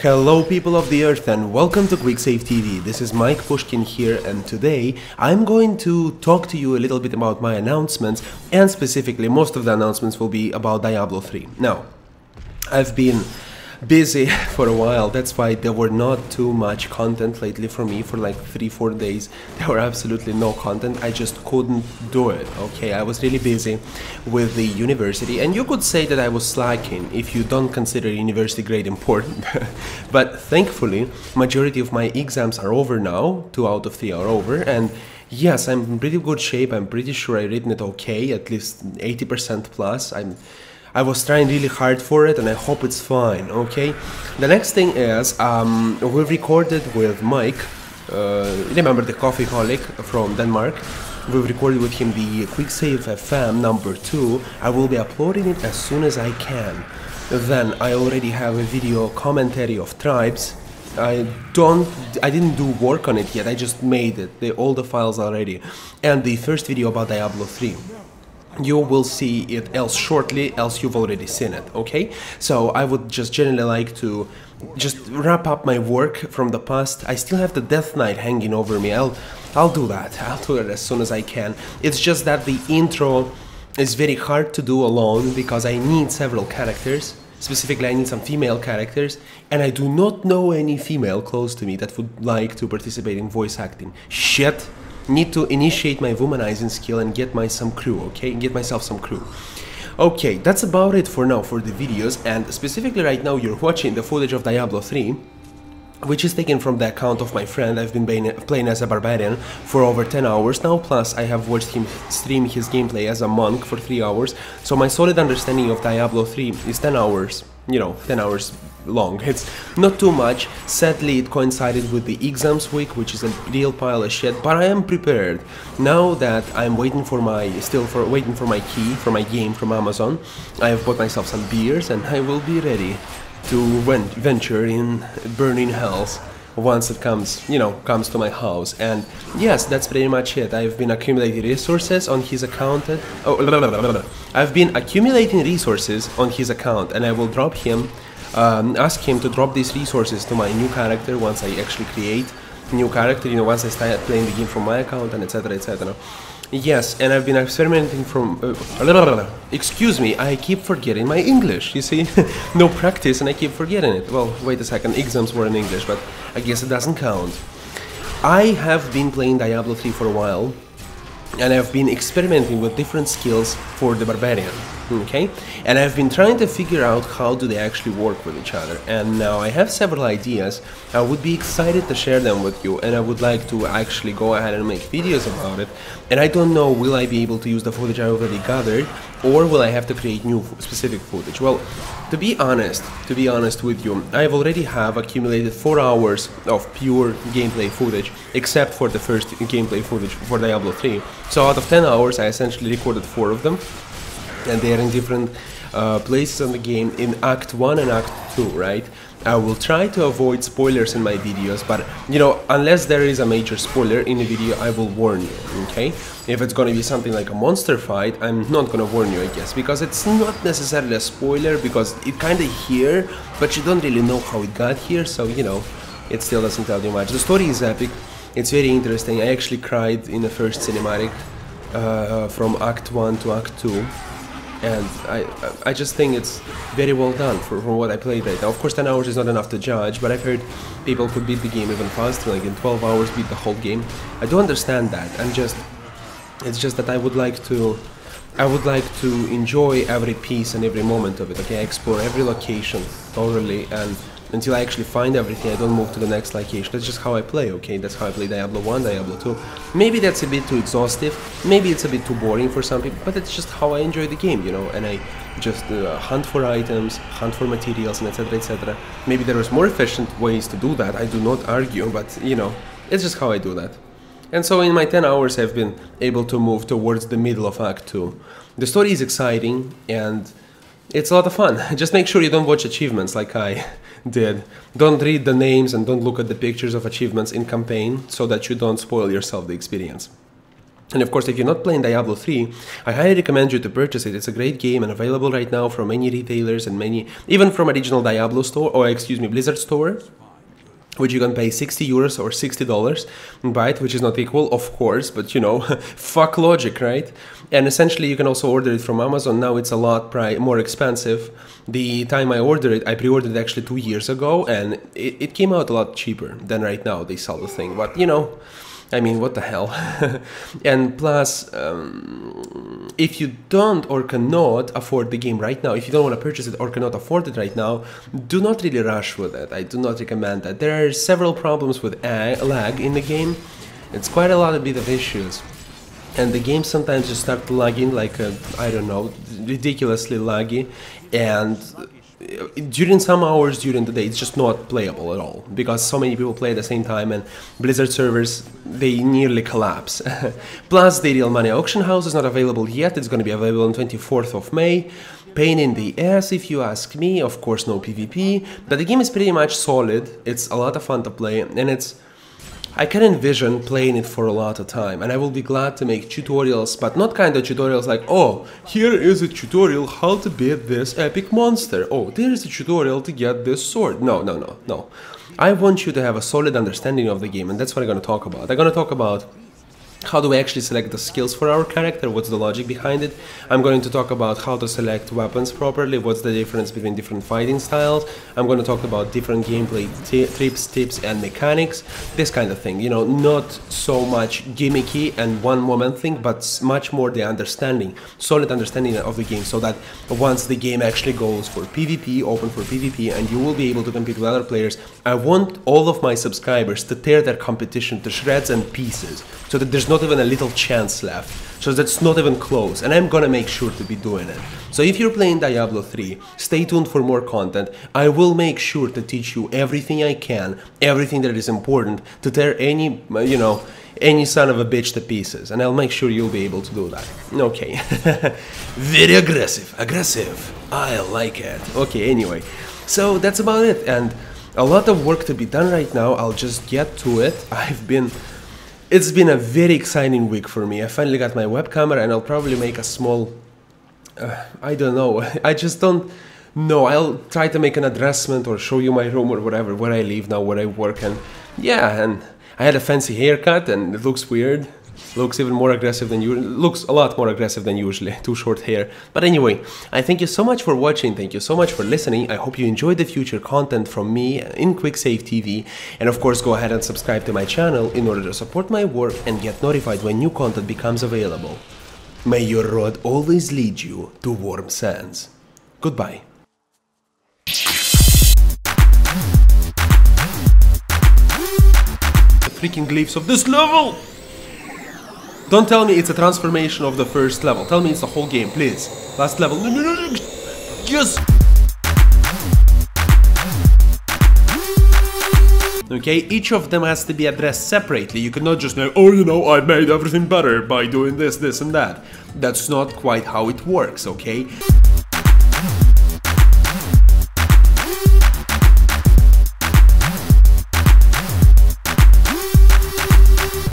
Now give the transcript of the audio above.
Hello people of the earth and welcome to QuickSaveTV. This is Mike Pushkin here, and today I'm going to talk to you a little bit about my announcements, and specifically most of the announcements will be about Diablo 3. Now, I've been busy for a while, that's why there were not too much content lately for me. For like 3-4 days there were absolutely no content. I just couldn't do it, okay? I was really busy with the university, and you could say that I was slacking if you don't consider university grade important. But thankfully majority of my exams are over now. 2 out of 3 are over, and yes, I'm in pretty good shape. I'm pretty sure I've written it okay, at least 80% plus. I was trying really hard for it, and I hope it's fine, okay? The next thing is, we recorded with Mike, remember the coffee holic from Denmark? We've recorded with him the QuickSaveTV number 2. I will be uploading it as soon as I can. Then I already have a video commentary of Tribes. I didn't do work on it yet, I just made it, all the files already. And the first video about Diablo 3. You will see it else shortly, else you've already seen it, okay? So I would just generally like to just wrap up my work from the past. I still have the Death Knight hanging over me. I'll do that. I'll do it as soon as I can. It's just that the intro is very hard to do alone because I need several characters. Specifically, I need some female characters, and I do not know any female close to me that would like to participate in voice acting. Shit! Need to initiate my womanizing skill and get myself some crew. Okay, that's about it for now for the videos, and specifically right now you're watching the footage of Diablo 3, which is taken from the account of my friend. I've been playing as a barbarian for over 10 hours now, plus I have watched him stream his gameplay as a monk for 3 hours, so my solid understanding of Diablo 3 is 10 hours, you know, 10 hours long. It's not too much. Sadly, it coincided with the exams week, which is a real pile of shit, but I am prepared. Now that I'm waiting for my key for my game from Amazon, I have bought myself some beers, and I will be ready to venture in burning hells once it comes to my house. And yes, that's pretty much it. I've been accumulating resources on his account. I've been accumulating resources on his account, and I will drop him, ask him to drop these resources to my new character once I actually create a new character, once I start playing the game from my account, and etc, etc. Yes, and I've been experimenting from... excuse me, I keep forgetting my English, you see? No practice and I keep forgetting it. Well, wait a second, exams were in English, but I guess it doesn't count. I have been playing Diablo 3 for a while, and I've been experimenting with different skills for the barbarian, okay? And I've been trying to figure out how do they actually work with each other, and now I have several ideas. I would be excited to share them with you, and I would like to actually go ahead and make videos about it. And I don't know, will I be able to use the footage I already gathered, or will I have to create new specific footage? Well, to be honest with you, I already have accumulated 4 hours of pure gameplay footage, except for the first gameplay footage for Diablo 3. So out of 10 hours, I essentially recorded 4 of them, and they are in different places in the game, in Act 1 and Act 2, right? I will try to avoid spoilers in my videos, but, unless there is a major spoiler in the video, I will warn you, okay? If it's gonna be something like a monster fight, I'm not gonna warn you, I guess, because it's not necessarily a spoiler, because it kinda here, but you don't really know how it got here, so, it still doesn't tell you much. The story is epic, it's very interesting. I actually cried in the first cinematic from Act 1 to Act 2. And I just think it's very well done for what I played right now. Of course, 10 hours is not enough to judge, but I've heard people could beat the game even faster, like in 12 hours beat the whole game. I do understand that. It's just that I would like to enjoy every piece and every moment of it. Okay, I explore every location thoroughly, and until I actually find everything, I don't move to the next location. That's just how I play, okay? That's how I play Diablo 1, Diablo 2. Maybe that's a bit too exhaustive, maybe it's a bit too boring for some people, but it's just how I enjoy the game, and I just hunt for items, hunt for materials, and etc, etc. Maybe there is more efficient ways to do that, I do not argue, but, it's just how I do that. And so in my 10 hours, I've been able to move towards the middle of Act 2. The story is exciting, and it's a lot of fun. Just make sure you don't watch achievements like I did. Don't read the names and don't look at the pictures of achievements in campaign, so that you don't spoil yourself the experience. And of course, if you're not playing Diablo 3, I highly recommend you to purchase it. It's a great game and available right now from many retailers and many, even from a regional Diablo store, or excuse me, Blizzard store, which you can pay 60 euros or $60 and buy it, which is not equal, of course, but you know, fuck logic, right? And essentially, you can also order it from Amazon. Now it's a lot more expensive. The time I ordered it, I pre-ordered it actually 2 years ago, and it came out a lot cheaper than right now they sell the thing. But you know, I mean, what the hell? And plus, if you don't or cannot afford the game right now, if you don't want to purchase it or cannot afford it right now, do not really rush with it. I do not recommend that. There are several problems with lag in the game. It's quite a lot of bit of issues. And the game sometimes just start lagging like, I don't know, ridiculously laggy. And during some hours during the day, it's just not playable at all, because so many people play at the same time, and Blizzard servers, they nearly collapse. Plus, the real money auction house is not available yet. It's going to be available on 24th of May. Pain in the ass, if you ask me. Of course, no PvP, but the game is pretty much solid. It's a lot of fun to play, and I can envision playing it for a lot of time, and I will be glad to make tutorials, but not kind of tutorials like, oh, here is a tutorial how to beat this epic monster. Oh, there is a tutorial to get this sword. No, no, no, no. I want you to have a solid understanding of the game, and that's what I'm going to talk about. I'm going to talk about how do we actually select the skills for our character, what's the logic behind it. I'm going to talk about how to select weapons properly, what's the difference between different fighting styles. I'm going to talk about different gameplay tips and mechanics, this kind of thing, you know, not so much gimmicky and one moment thing, but much more the understanding, solid understanding of the game, so that once the game actually goes for PvP, open for PvP, and you will be able to compete with other players, I want all of my subscribers to tear their competition to shreds and pieces, so that there's not even a little chance left, so that's not even close, and I'm gonna make sure to be doing it. So if you're playing Diablo 3, stay tuned for more content. I will make sure to teach you everything I can, everything that is important to tear any, you know, any son of a bitch to pieces, and I'll make sure you'll be able to do that. Okay. Very aggressive, I like it. Okay, anyway, so that's about it, and a lot of work to be done right now. I'll just get to it. It's been a very exciting week for me. I finally got my web camera, and I'll probably make a small, I don't know, I just don't know. I'll try to make an addressment or show you my room or whatever, where I live now, where I work, and yeah, and I had a fancy haircut, and it looks weird. Looks even more aggressive than usual. Looks a lot more aggressive than usually. Too short hair. But anyway, I thank you so much for watching. Thank you so much for listening. I hope you enjoyed the future content from me in QuickSaveTV. And of course, go ahead and subscribe to my channel in order to support my work and get notified when new content becomes available. May your road always lead you to warm sands. Goodbye. The freaking glyphs of this level! Don't tell me it's a transformation of the first level. Tell me it's the whole game, please. Last level. No, no, no, no. Yes! Okay, each of them has to be addressed separately. You cannot just know, oh, you know, I made everything better by doing this, this, and that. That's not quite how it works, okay?